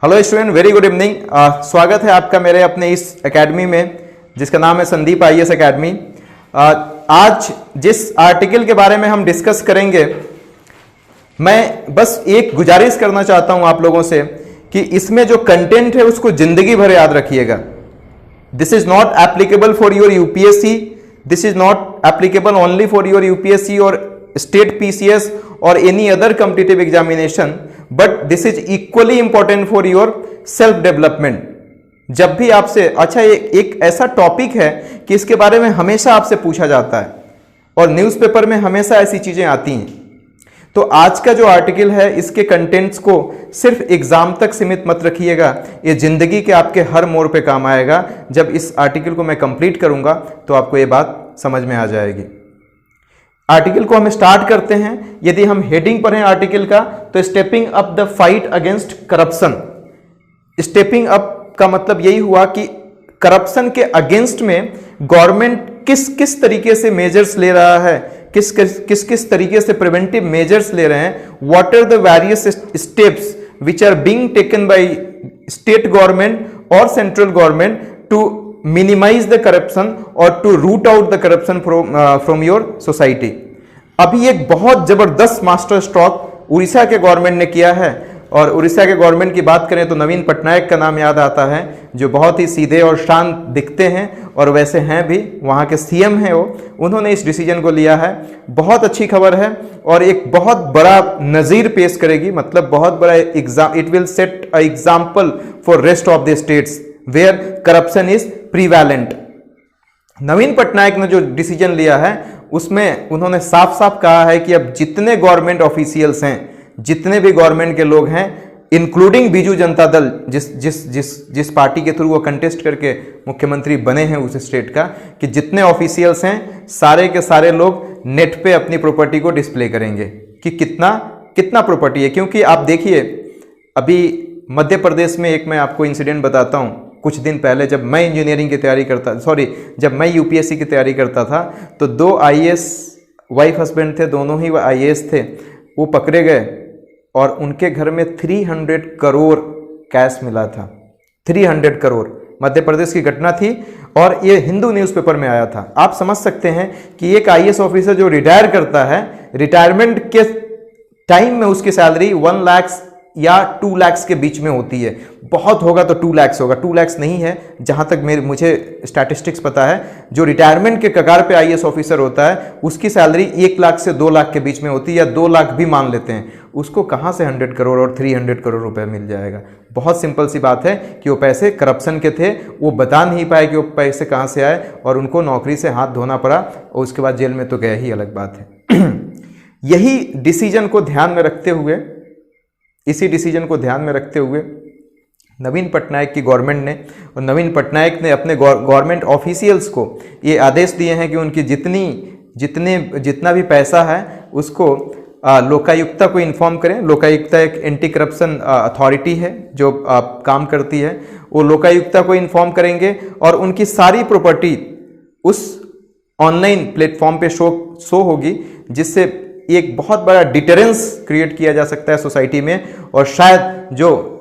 Hello student, very good evening. स्वागत है आपका मेरे अपने इस एकेडमी में जिसका नाम है संदीप आईएएस एकेडमी। आज जिस आर्टिकल के बारे में हम डिस्कस करेंगे, मैं बस एक गुजारिश करना चाहता हूं आप लोगों से कि इसमें जो कंटेंट है उसको जिंदगी भर याद रखिएगा। This is not applicable for your UPSC, this is not applicable only for your UPSC और स्टेट पीसीएस और any other competitive examination, but this is equally important for your self development. जब भी आपसे एक ऐसा टॉपिक है कि इसके बारे में हमेशा आपसे पूछा जाता है और न्यूज़पेपर में हमेशा ऐसी चीजें आती हैं, तो आज का जो आर्टिकल है इसके कंटेंट्स को सिर्फ एग्जाम तक सीमित मत रखिएगा। ये जिंदगी के आपके हर मोड़ पे काम आएगा। जब इस आर्टिकल को मैं कंप्लीट करूंगा तो आपको ये बात समझ में आ जाएगी। आर्टिकल को हम स्टार्ट करते हैं। यदि हम हेडिंग पढ़ें आर्टिकल का तो stepping up the fight against corruption. Stepping up का मतलब यही हुआ कि करप्शन के अगेंस्ट में गवर्नमेंट किस किस तरीके से मेजर्स ले रहा है, किस तरीके से प्रिवेंटिव मेजर्स ले रहे हैं। What are the various steps which are being taken by state government और central government to minimise the corruption और to root out the corruption from your society. अभी एक बहुत जबरदस्त मास्टर स्ट्रोक उड़ीसा के गवर्नमेंट ने किया है, और उड़ीसा के गवर्नमेंट की बात करें तो नवीन पटनायक का नाम याद आता है, जो बहुत ही सीधे और शांत दिखते हैं और वैसे हैं भी। वहां के सीएम हैं वो, उन्होंने इस डिसीजन को लिया है। बहुत अच्छी खबर है और एक बहुत बड़ा नजीर पेश करेगी, मतलब बहुत बड़ा exam. It will set a example for rest of the states where corruption is prevalent. Naveen Patnaik ने जो डिसीजन लिया है उसमें उन्होंने साफ साफ कहा है कि अब जितने गवर्नमेंट ऑफिशियल्स हैं, जितने भी गवर्नमेंट के लोग हैं, इंक्लूडिंग बीजू जनता दल, जिस पार्टी के थ्रू वो कंटेस्ट करके मुख्यमंत्री बने हैं उस स्टेट का, कि जितने ऑफिशियल्स हैं सारे के सारे लोग नेट पे अपनी प्रॉपर्टी को डिस्प्ले करेंगे कि कितना प्रॉपर्टी है। क्योंकि आप देखिए, अभी मध्य प्रदेश में एक मैं आपको इंसिडेंट बताता हूं। कुछ दिन पहले जब मैं इंजीनियरिंग की तैयारी करता, जब मैं यूपीएससी की तैयारी करता था, तो दो आईएएस वाइफ हस्बैंड थे, दोनों ही आईएएस थे। वो पकड़े गए और उनके घर में 300 करोड़ कैश मिला था। 300 करोड़ मध्य प्रदेश की घटना थी और ये हिंदू न्यूज़पेपर में आया था। आप समझ सकते हैं कि एक आईएएस ऑफिसर जो रिटायर करता है, रिटायरमेंट के टाइम में उसकी सैलरी 1 लाख या 2 लाख के बीच में होती है। बहुत होगा तो 2 लाख होगा, 2 लाख नहीं है जहां तक मुझे स्टैटिस्टिक्स पता है। जो रिटायरमेंट के कगार पे आईएएस ऑफिसर होता है उसकी सैलरी 1 लाख से 2 लाख के बीच में होती है, या 2 लाख भी मान लेते हैं। उसको कहां से 100 करोड़ और 300 करोड़ रुपए मिल जाएगा? बहुत सिंपल सी बात है कि वो पैसे करप्शन के थे, वो बता नहीं पाए कि वो पैसे कहां से आए और उनको नौकरी से हाथ धोना पड़ा और उसके बाद जेल में तो गए ही, अलग बात है। यही डिसीजन को ध्यान में रखते हुए, इसी डिसीजन को ध्यान में रखते हुए नवीन पटनायक की गवर्नमेंट ने, और नवीन पटनायक ने अपने गवर्नमेंट ऑफिशियल्स को ये आदेश दिए हैं कि उनकी जितना भी पैसा है उसको लोकायुक्ता को इन्फॉर्म करें। लोकायुक्ता एक एंटी करप्शन अथॉरिटी है जो काम करती है। वो लोकायुक्ता को इन्फॉर्म करेंगे और उनकी सारी प्रॉपर्टी उस ऑनलाइन प्लेटफॉर्म पे शो होगी, जिससे एक बहुत बड़ा डिटरेंस क्रिएट किया जा सकता है सोसाइटी में। और शायद जो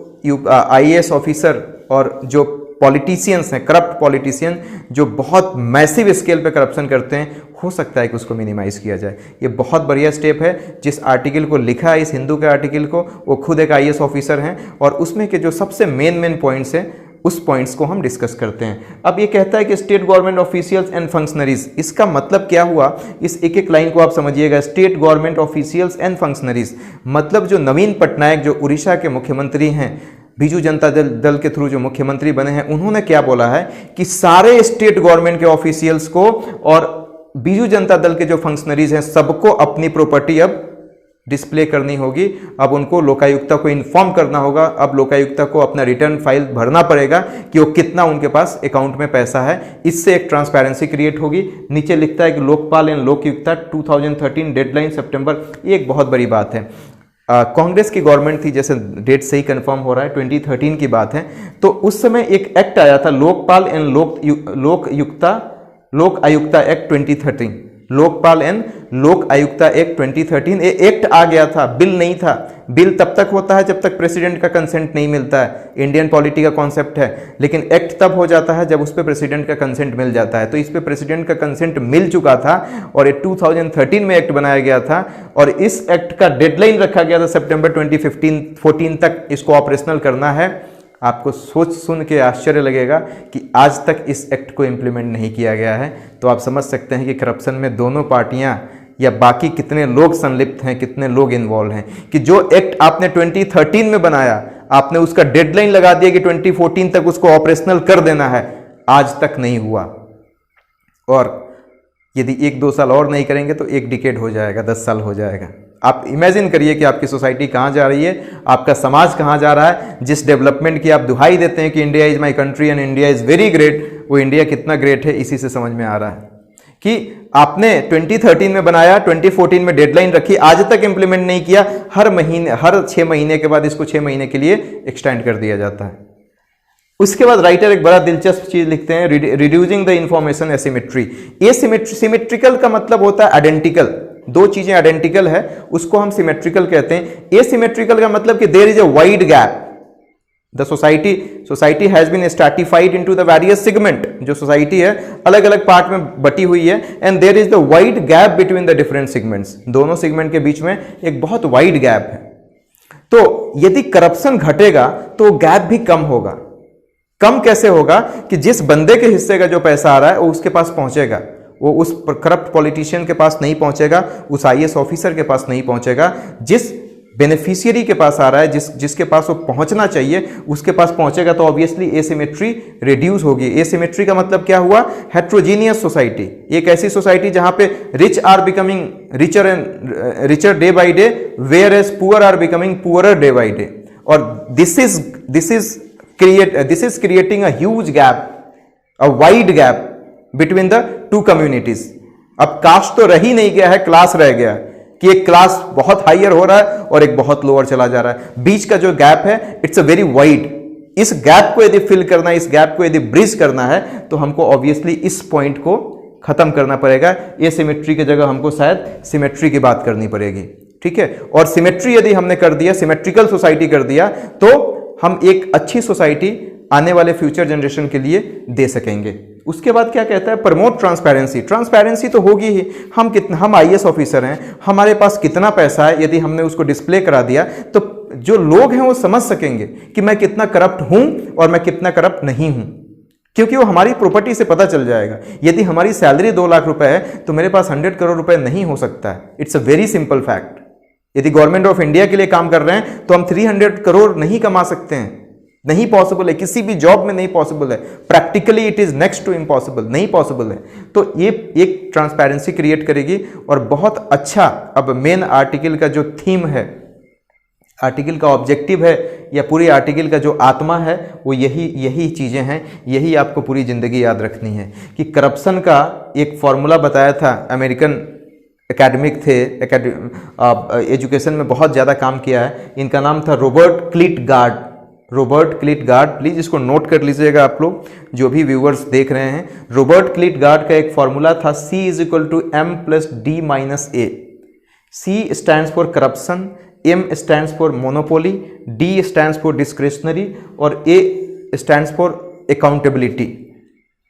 आईएएस ऑफिसर और जो पॉलिटिशियंस हैं, करप्ट पॉलिटिशियन जो बहुत मैसिव स्केल पे करप्शन करते हैं, हो सकता है कि उसको मिनिमाइज किया जाए। ये बहुत बढ़िया स्टेप है। जिस आर्टिकल को लिखा है, इस हिंदू के आर्टिकल को, वो खुद एक आईएएस ऑफिसर हैं और उसमें के जो सबसे मेन पॉइंट्स हैं उस पॉइंट्स को हम डिस्कस करते हैं। अब ये कहता है कि state government officials and functionaries, इसका मतलब क्या हुआ? इस एक लाइन को आप समझिएगा। State government officials and functionaries मतलब जो नवीन पटनायक जो उड़ीसा के मुख्यमंत्री हैं, बीजू जनता दल के थ्रू जो मुख्यमंत्री बने हैं, उन्होंने क्या बोला है कि सारे स्टेट गवर्नमेंट के ऑफिशियल्स को और बीजू जनता दल के जो फंक्शनरीज हैं सबको अपनी प्रॉपर्टी अब डिस्प्ले करनी होगी। अब उनको लोकायुक्ता को इन्फॉर्म करना होगा। अब लोकायुक्ता को अपना रिटर्न फाइल भरना पड़ेगा कि वो कितना उनके पास अकाउंट में पैसा है। इससे एक ट्रांसपेरेंसी क्रिएट होगी। नीचे लिखता है कि लोकपाल एंड लोकयुक्ता 2013 डेडलाइन सितंबर। ये एक बहुत बड़ी बात है। कांग्रेस की गवर्नमेंट थी, जैसे डेट सही कंफर्म हो रहा है, 2013 की बात है। तो उस समय एक एक्ट आया था, लोकपाल एंड लोक आयुक्ता एक्ट 2013। लोकपाल एंड लोक आयुक्ता एक्ट 2013, ये एक्ट आ गया था, बिल नहीं था। बिल तब तक होता है जब तक प्रेसिडेंट का कंसेंट नहीं मिलता है, इंडियन पॉलिटी का कॉन्सेप्ट है। लेकिन एक्ट तब हो जाता है जब उस पर प्रेसिडेंट का कंसेंट मिल जाता है। तो इस पे प्रेसिडेंट का कंसेंट मिल चुका था और ये 2013 में एक्ट बनाया गया था और इस एक्ट का डेडलाइन रखा गया था सितंबर 2014 तक इसको ऑपरेशनल करना है। आपको सोच सुन के आश्चर्य लगेगा कि आज तक इस एक्ट को इम्प्लीमेंट नहीं किया गया है। तो आप समझ सकते हैं कि करप्शन में दोनों पार्टियां या बाकी कितने लोग संलिप्त हैं, कितने लोग इन्वॉल्व हैं, कि जो एक्ट आपने 2013 में बनाया, आपने उसका डेडलाइन लगा दिया कि 2014 तक उसको ऑपरेशनल कर देना है, आज तक नहीं हुआ। और यदि 1-2 साल और नहीं करेंगे तो 1 डिकेड हो जाएगा, 10 साल हो जाएगा। आप इमेजिन करिए कि आपकी सोसाइटी कहाँ जा रही है, आपका समाज कहाँ जा रहा है। जिस डेवलपमेंट की आप दुहाई देते हैं कि India is my country and India is very great, वो इंडिया कितना ग्रेट है इसी से समझ में आ रहा है कि आपने 2013 में बनाया, 2014 में डेडलाइन रखी, आज तक इंप्लीमेंट नहीं किया। हर 6 महीने के बाद इसको 6 महीने के लिए एक्सटेंड कर दिया जाता है। उसके बाद राइटर एक बड़ा दिलचस्प चीज लिखते हैं, reducing the information asymmetry. Symmetrical का मतलब होता है आइडेंटिकल, 2 चीजें आइडेंटिकल है उसको हम सिमेट्रिकल कहते हैं। एसिमेट्रिकल का मतलब कि there is a wide gap, the society has been stratified into the various segment. जो सोसाइटी है अलग अलग पार्ट में बटी हुई है and there is the wide gap between the different segments. दोनों सेगमेंट के बीच में एक बहुत वाइड गैप है। तो यदि करप्शन घटेगा तो गैप भी कम होगा। कम कैसे होगा कि जिस बंदे के हिस्से का जो पैसा आ रहा है वो उसके पास पहुंचेगा, वो उस करप्ट पॉलिटिशियन के पास नहीं पहुंचेगा, उस आईएएस ऑफिसर के पास नहीं पहुंचेगा। जिस बेनिफिशियरी के पास आ रहा है, जिसके पास वो पहुंचना चाहिए उसके पास पहुंचेगा। तो ऑब्वियसली एसिमेट्री रिड्यूस होगी। एसिमेट्री का मतलब क्या हुआ? हेट्रोजीनियस सोसाइटी, एक ऐसी सोसाइटी जहां पे rich are becoming richer day by day, whereas poor are becoming poorer day by day. और this is creating a huge gap, a wide gap between the 2 communities. अब caste तो रह ही नहीं गया है, क्लास रह गया कि एक क्लास बहुत हायर हो रहा है और एक बहुत लोअर चला जा रहा है। बीच का जो गैप है इट्स अ वेरी वाइड। इस गैप को यदि फिल करना है, इस गैप को यदि ब्रिज करना है तो हमको ऑब्वियसली इस पॉइंट को खत्म करना पड़ेगा। ये सिमेट्री की जगह हमको शायद सिमेट्री की बात करनी पड़ेगी, ठीक है। और सिमेट्री यदि हमने कर दिया, सिमेट्रिकल सोसाइटी कर दिया, तो हम एक अच्छी सोसाइटी आने वाले फ्यूचर जनरेशन के लिए दे सकेंगे। उसके बाद क्या कहता है? Promote transparency. ट्रांसपेरेंसी तो होगी ही। हम आईएएस ऑफिसर हैं, हमारे पास कितना पैसा है, यदि हमने उसको डिस्प्ले करा दिया तो जो लोग हैं वो समझ सकेंगे कि मैं कितना करप्ट हूं और मैं कितना करप्ट नहीं हूं, क्योंकि वो हमारी प्रॉपर्टी से पता चल जाएगा। यदि हमारी सैलरी 2 लाख रुपए है तो मेरे पास 100 करोड़ रुपए नहीं हो सकता है। It's a very simple fact. यदि गवर्नमेंट ऑफ इंडिया के लिए काम कर रहे हैं तो हम 300 करोड़ नहीं कमा सकते हैं, नहीं पॉसिबल है। किसी भी जॉब में नहीं पॉसिबल है। Practically it is next to impossible, नहीं पॉसिबल है। तो ये एक ट्रांसपेरेंसी क्रिएट करेगी और बहुत अच्छा। अब मेन आर्टिकल का जो थीम है, आर्टिकल का ऑब्जेक्टिव है या पूरी आर्टिकल का जो आत्मा है वो यही चीजें हैं। यही आपको पूरी जिंदगी याद रखनी है कि करप्शन का एक फॉर्मूला बताया था। अमेरिकन एकेडमिक थे, एजुकेशन में बहुत ज़्यादा काम किया है। इनका नाम था रॉबर्ट क्लिटगार्ड। प्लीज इसको नोट कर लीजिएगा आप लोग जो भी व्यूअर्स देख रहे हैं। रॉबर्ट क्लिटगार्ड का एक फॉर्मूला था C = M+D-A। C stands for corruption, M stands for monopoly, D stands for discretionary और A स्टैंड्स फॉर अकाउंटेबिलिटी।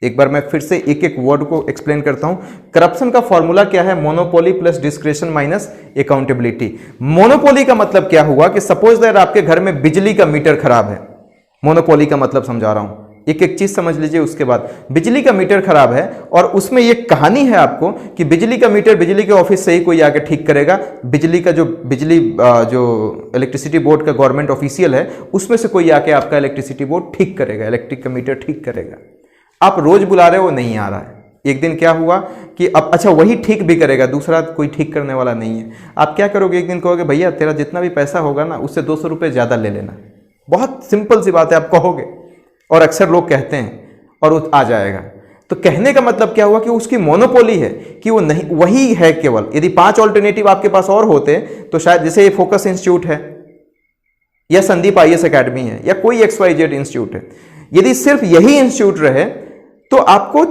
एक बार मैं फिर से एक एक वर्ड को एक्सप्लेन करता हूं। करप्शन का फॉर्मूला क्या है? Monopoly plus discretion minus accountability. Monopoly का मतलब क्या हुआ कि सपोज दैट आपके घर में बिजली का मीटर खराब है। मोनोपोली का मतलब समझा रहा हूं, एक एक चीज समझ लीजिए। उसके बाद बिजली का मीटर खराब है और उसमें यह कहानी है आपको कि बिजली का मीटर बिजली के ऑफिस से ही कोई आके ठीक करेगा। बिजली का जो इलेक्ट्रिसिटी बोर्ड का गवर्नमेंट ऑफिशियल है उसमें से कोई आके आपका इलेक्ट्रिसिटी बोर्ड ठीक करेगा, इलेक्ट्रिक का मीटर ठीक करेगा। आप रोज बुला रहे हो, वो नहीं आ रहा है। एक दिन क्या हुआ कि अब अच्छा वही ठीक भी करेगा, दूसरा कोई ठीक करने वाला नहीं है। आप क्या करोगे? एक दिन कहोगे भैया तेरा जितना भी पैसा होगा ना उससे 200 रुपये ज़्यादा ले लेना। बहुत सिंपल सी बात है, आप कहोगे और अक्सर लोग कहते हैं और वो आ जाएगा। तो कहने का मतलब क्या हुआ कि उसकी मोनोपोली है कि वो नहीं, वही है केवल। यदि 5 ऑल्टरनेटिव आपके पास और होते तो शायद, जैसे ये फोकस इंस्टीट्यूट है या संदीप आईएएस एकेडमी है या कोई XYZ इंस्टीट्यूट है, यदि सिर्फ यही इंस्टीट्यूट रहे तो आपको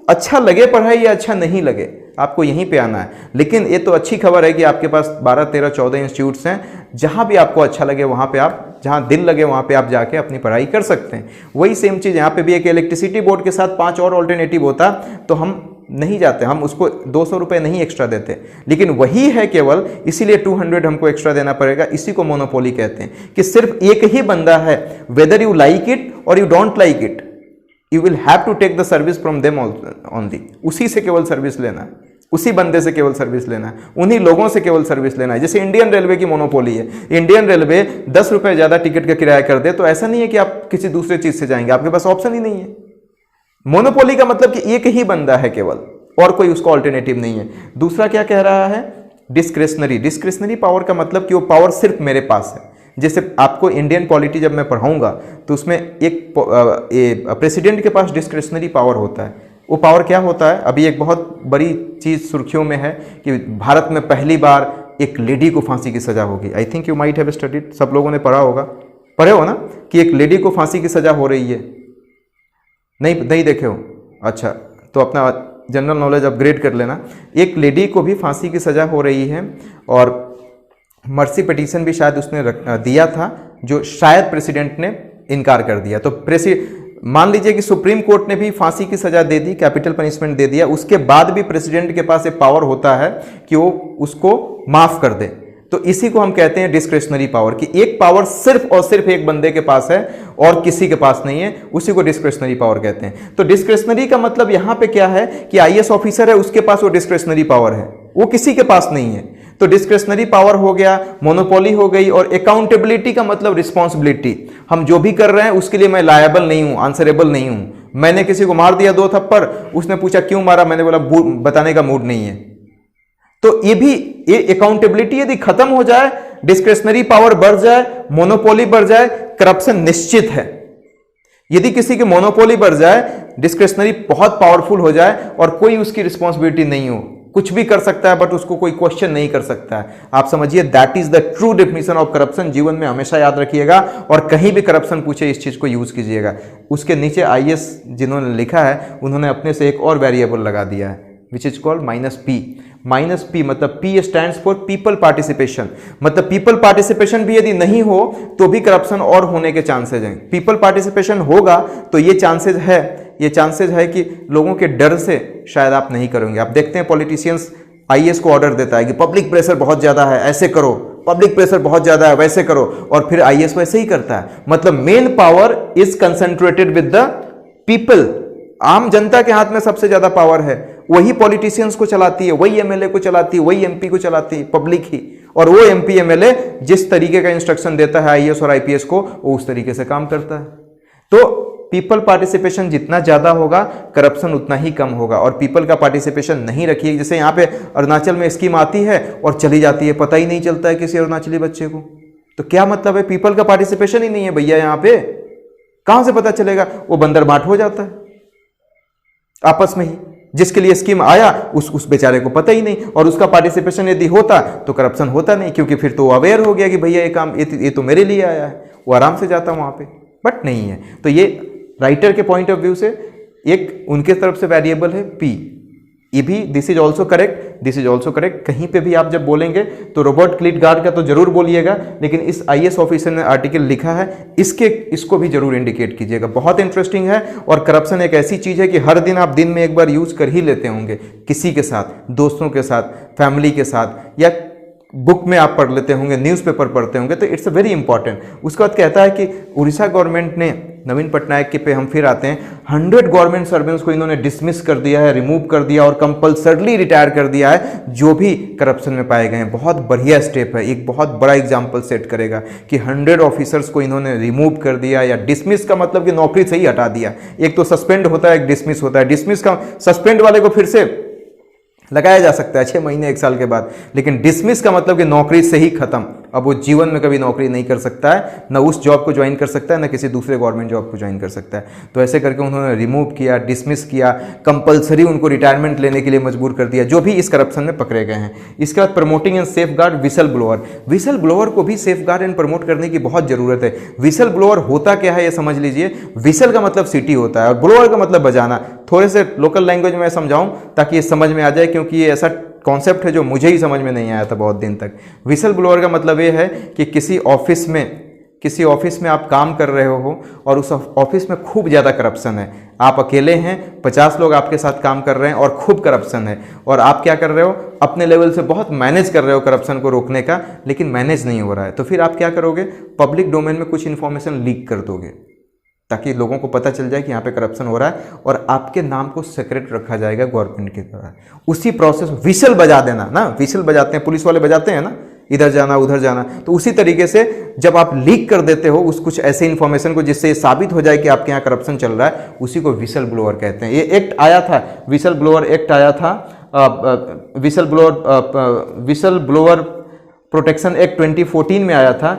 अच्छा लगे पढ़ाई या अच्छा नहीं लगे, आपको यहीं पे आना है। लेकिन ये तो अच्छी खबर है कि आपके पास 12, 13, 14 इंस्टीट्यूट्स हैं, जहाँ भी आपको अच्छा लगे वहाँ पे आप, जहाँ दिल लगे वहाँ पे आप जाके अपनी पढ़ाई कर सकते हैं। वही सेम चीज़ यहाँ पे भी एक इलेक्ट्रिसिटी बोर्ड के साथ 5 और ऑल्टरनेटिव होता तो हम नहीं जाते, हम उसको 200 रुपये नहीं एक्स्ट्रा देते, लेकिन वही है केवल, इसीलिए 200 हमको एक्स्ट्रा देना पड़ेगा। इसी को मोनोपोली कहते हैं कि सिर्फ एक ही बंदा है, वेदर यू लाइक इट और you don't like it, you will have to take the service from them only. उसी से केवल सर्विस लेना है, उसी बंदे से केवल सर्विस लेना है, उन्हीं लोगों से केवल सर्विस लेना है। जैसे इंडियन रेलवे की मोनोपोली है, इंडियन रेलवे 10 रुपये ज़्यादा टिकट का किराया कर दे तो ऐसा नहीं है कि आप किसी दूसरे चीज़ से जाएंगे, आपके पास ऑप्शन ही नहीं है। मोनोपोली का मतलब कि एक ही बंदा है केवल, और कोई उसका ऑल्टरनेटिव नहीं है। दूसरा क्या कह रहा है, डिस्क्रिशनरी। डिस्क्रिशनरी पावर का मतलब कि वो पावर सिर्फ मेरे पास है। जैसे आपको इंडियन पॉलिटी जब मैं पढ़ाऊंगा तो उसमें एक प्रेसिडेंट के पास डिस्क्रिशनरी पावर होता है। वो पावर क्या होता है, अभी एक बहुत बड़ी चीज़ सुर्खियों में है कि भारत में पहली बार एक लेडी को फांसी की सज़ा होगी। I think you might have studied, सब लोगों ने पढ़ा होगा, पढ़े हो ना, कि एक लेडी को फांसी की सज़ा हो रही है। नहीं देखे हो? अच्छा, तो अपना जनरल नॉलेज अपग्रेड कर लेना। एक लेडी को भी फांसी की सज़ा हो रही है और मर्सी पिटीशन भी शायद उसने दिया था, जो शायद प्रेसिडेंट ने इनकार कर दिया। तो मान लीजिए कि सुप्रीम कोर्ट ने भी फांसी की सज़ा दे दी, कैपिटल पनिशमेंट दे दिया, उसके बाद भी प्रेसिडेंट के पास एक पावर होता है कि वो उसको माफ़ कर दे। तो इसी को हम कहते हैं डिस्क्रिशनरी पावर, कि एक पावर सिर्फ और सिर्फ एक बंदे के पास है और किसी के पास नहीं है, उसी को डिस्क्रिशनरी पावर कहते हैं। तो डिस्क्रिशनरी का मतलब यहां पे क्या है कि आईएएस ऑफिसर है, उसके पास वो डिस्क्रिशनरी पावर है, वो किसी के पास नहीं है। तो डिस्क्रिशनरी पावर हो गया, मोनोपोली हो गई। और अकाउंटेबिलिटी का मतलब रिस्पॉन्सिबिलिटी, हम जो भी कर रहे हैं उसके लिए मैं लायबल नहीं हूं, आंसरेबल नहीं हूं। मैंने किसी को मार दिया 2 थप्पड़, उसने पूछा क्यों मारा, मैंने बोला बताने का मूड नहीं है। तो ये अकाउंटेबिलिटी यदि खत्म हो जाए, डिस्क्रिशनरी पावर बढ़ जाए, मोनोपोली बढ़ जाए, करप्शन निश्चित है। यदि किसी की मोनोपोली बढ़ जाए, डिस्क्रिशनरी बहुत पावरफुल हो जाए और कोई उसकी रिस्पॉन्सिबिलिटी नहीं हो, कुछ भी कर सकता है बट उसको कोई क्वेश्चन नहीं कर सकता है, आप समझिए that is the true definition of corruption. जीवन में हमेशा याद रखिएगा और कहीं भी करप्शन पूछे इस चीज को यूज कीजिएगा। उसके नीचे आईएएस जिन्होंने लिखा है उन्होंने अपने से एक और वेरिएबल लगा दिया है, which is called -P। -P मतलब P stands for people participation. मतलब पीपल पार्टिसिपेशन भी यदि नहीं हो तो भी करप्शन और होने के चांसेज हैं। पीपल पार्टिसिपेशन होगा तो ये चांसेज है कि लोगों के डर से शायद आप नहीं करोगे। आप देखते हैं पॉलिटिशियंस आईएएस को ऑर्डर देता है कि पब्लिक प्रेशर बहुत ज्यादा है, ऐसे करो, पब्लिक प्रेशर बहुत ज्यादा है, वैसे करो, और फिर आईएएस वैसे ही करता है। मतलब main power is concentrated with the people. आम जनता के हाथ में सबसे ज्यादा पावर है, वही पॉलिटिशियंस को चलाती है, वही एमएलए को चलाती है, वही एमपी को चलाती है, पब्लिक ही। और वो एमपी एमएलए जिस तरीके का इंस्ट्रक्शन देता है आईएएस और आईपीएस को, वो उस तरीके से काम करता है। तो पीपल पार्टिसिपेशन जितना ज्यादा होगा, करप्शन उतना ही कम होगा। और पीपल का पार्टिसिपेशन नहीं रखिए। जैसे यहाँ पे अरुणाचल में स्कीम आती है और चली जाती है, पता ही नहीं चलता है किसी अरुणाचली बच्चे को। तो क्या मतलब है, पीपल का पार्टिसिपेशन ही नहीं है भैया यहाँ पे, कहां से पता चलेगा? वो बंदर बाट हो जाता है आपस में ही। जिसके लिए स्कीम आया उस बेचारे को पता ही नहीं, और उसका पार्टिसिपेशन यदि होता तो करप्शन होता नहीं, क्योंकि फिर तो अवेयर हो गया कि भैया ये काम ये तो मेरे लिए आया है, वो आराम से जाता वहां पे। बट नहीं है। तो ये राइटर के पॉइंट ऑफ व्यू से एक उनके तरफ से वेरिएबल है P। ये भी दिस इज ऑल्सो करेक्ट। कहीं पे भी आप जब बोलेंगे तो रॉबर्ट क्लिटगार्ड का तो जरूर बोलिएगा, लेकिन इस आईएएस ऑफिसर ने आर्टिकल लिखा है इसको भी जरूर इंडिकेट कीजिएगा। बहुत इंटरेस्टिंग है। और करप्शन एक ऐसी चीज है कि हर दिन आप दिन में एक बार यूज कर ही लेते होंगे, किसी के साथ, दोस्तों के साथ, फैमिली के साथ, या बुक में आप पढ़ लेते होंगे, न्यूज़पेपर पढ़ते होंगे। तो इट्स अ वेरी इंपॉर्टेंट। उसके बाद कहता है कि उड़ीसा गवर्नमेंट ने, नवीन पटनायक के पे हम फिर आते हैं, 100 गवर्नमेंट सर्वेंट्स को इन्होंने डिसमिस कर दिया है, रिमूव कर दिया और कंपल्सरली रिटायर कर दिया है जो भी करप्शन में पाए गए हैं। बहुत बढ़िया स्टेप है, एक बहुत बड़ा एग्जाम्पल सेट करेगा कि 100 ऑफिसर्स को इन्होंने रिमूव कर दिया, या डिसमिस का मतलब कि नौकरी से ही हटा दिया। एक तो सस्पेंड होता है, एक डिसमिस होता है। डिसमिस का, सस्पेंड वाले को फिर से लगाया जा सकता है 6 महीने 1 साल के बाद, लेकिन डिसमिस का मतलब कि नौकरी से ही खत्म, अब वो जीवन में कभी नौकरी नहीं कर सकता है, ना उस जॉब को ज्वाइन कर सकता है, ना किसी दूसरे गवर्नमेंट जॉब को ज्वाइन कर सकता है। तो ऐसे करके उन्होंने रिमूव किया, डिसमिस किया, कंपलसरी उनको रिटायरमेंट लेने के लिए मजबूर कर दिया, जो भी इस करप्शन में पकड़े गए हैं। इसके बाद promoting and safe guard whistle blower. Whistle blower को भी सेफ गार्ड एंड प्रमोट करने की बहुत जरूरत है। विसल ब्लोअर होता क्या है ये समझ लीजिए। विसल का मतलब सीटी होता है और ब्लोअर का मतलब बजाना। थोड़े से लोकल लैंग्वेज में समझाऊं ताकि ये समझ में आ जाए, क्योंकि ये ऐसा कॉन्सेप्ट है जो मुझे ही समझ में नहीं आया था बहुत दिन तक। विसल ब्लोअर का मतलब ये है कि किसी ऑफिस में आप काम कर रहे हो और उस ऑफिस में खूब ज़्यादा करप्शन है। आप अकेले हैं, 50 लोग आपके साथ काम कर रहे हैं और खूब करप्शन है, और आप क्या कर रहे हो, अपने लेवल से बहुत मैनेज कर रहे हो करप्शन को रोकने का, लेकिन मैनेज नहीं हो रहा है। तो फिर आप क्या करोगे, पब्लिक डोमेन में कुछ इन्फॉर्मेशन लीक कर दोगे ताकि लोगों को पता चल जाए कि यहाँ पे करप्शन हो रहा है, और आपके नाम को सीक्रेट रखा जाएगा गवर्नमेंट के द्वारा। उसी प्रोसेस विसल बजा देना ना, विसल बजाते हैं पुलिस वाले, बजाते हैं ना, इधर जाना उधर जाना। तो उसी तरीके से जब आप लीक कर देते हो उस कुछ ऐसे इन्फॉर्मेशन को जिससे ये साबित हो जाए कि आपके यहाँ करप्शन चल रहा है, उसी को विसल ब्लोअर कहते हैं। ये एक्ट आया था, विसल ब्लोअर एक्ट आया था, विसल ब्लोअर प्रोटेक्शन एक्ट 2014 में आया था।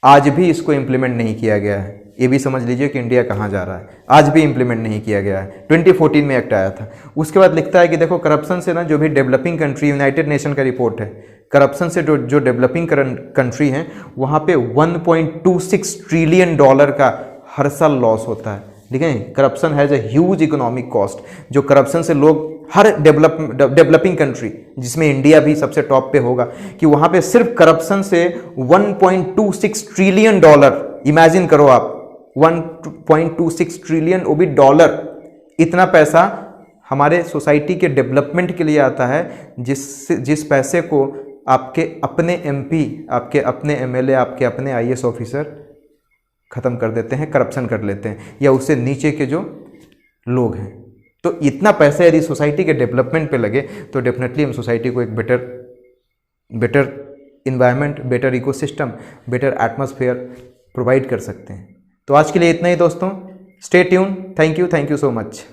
आज भी इसको इम्प्लीमेंट नहीं किया गया है। ये भी समझ लीजिए कि इंडिया कहाँ जा रहा है, आज भी इम्प्लीमेंट नहीं किया गया है। 2014 में एक्ट आया था। उसके बाद लिखता है कि देखो, करप्शन से ना जो भी डेवलपिंग कंट्री, यूनाइटेड नेशन का रिपोर्ट है, करप्शन से जो डेवलपिंग कंट्री हैं वहाँ पे 1.26 ट्रिलियन डॉलर का हर साल लॉस होता है। ठीक है, corruption has a huge economic cost. जो करप्शन से लोग, हर डेवलपिंग कंट्री जिसमें इंडिया भी सबसे टॉप पे होगा, कि वहाँ पे सिर्फ करप्शन से 1.26 ट्रिलियन डॉलर, इमेजिन करो आप, 1.26 ट्रिलियन, वो भी डॉलर, इतना पैसा हमारे सोसाइटी के डेवलपमेंट के लिए आता है, जिस पैसे को आपके अपने एमपी, आपके अपने एमएलए, आपके अपने आईएएस ऑफिसर खत्म कर देते हैं, करप्शन कर लेते हैं, या उससे नीचे के जो लोग हैं। तो इतना पैसा यदि सोसाइटी के डेवलपमेंट पे लगे तो डेफिनेटली हम सोसाइटी को एक better environment, better ecosystem, better atmosphere provide कर सकते हैं। तो आज के लिए इतना ही दोस्तों। Stay tune. Thank you so much.